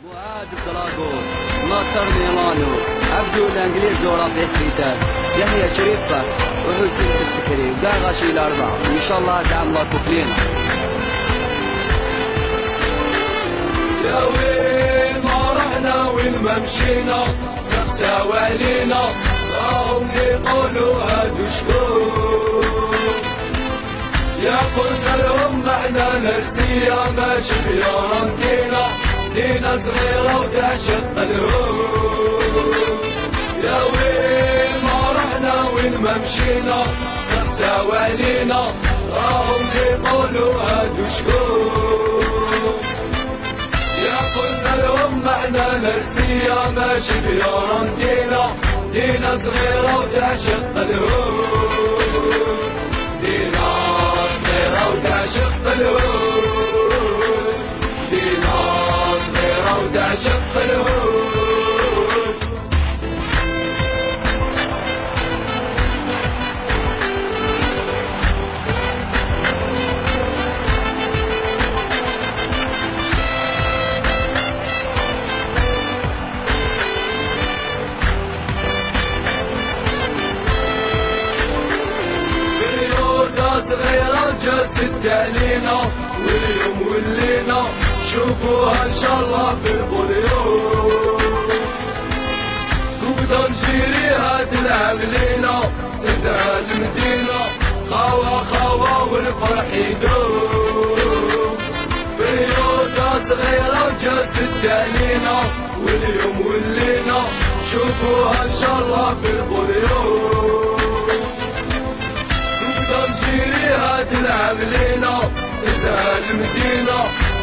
فؤاد الدراجو، ناصر ميلانو، عبدو الانجليز وربيع كريتاس، يحيى شريفة وحسين السكري وكاع غاشي الاربعة، ان شاء الله دعم الله توكلينا. يا وين ما رحنا وين ما مشينا سقساو علينا راهم يقولوا هادو شكون. يا قلنا لهم احنا نرسية ماشي في رانكينا دينا صغيرة وتعشق قلوب. يا وين ما رحنا وين ما مشينا سقساو علينا راهم يقولوا هادو شكون. يا قلنا لهم احنا نرسية ماشي في رانكينا دينا صغيرة وتعشق قلوب. دينا صغيرة وتعشق قلوب. دينا صغيرة وتعشق قلوب. صغيرة جالست علينا واليوم ولينا شوفوها ان شاء الله في البوليو. قدر جيريها تلعب لينا تزهى المدينة خاوة خاوة والفرح يدوم. بريودة صغيرة جالست علينا واليوم ولينا شوفوها ان شاء الله في البوليو. جيريها تلعب لينا تزهى المدينة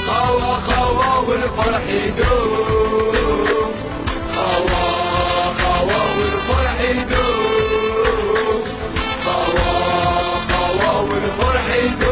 خاوة خاوة والفرح يدوم. خاوة خاوة والفرح يدوم. خاوة خاوة والفرح يدوم.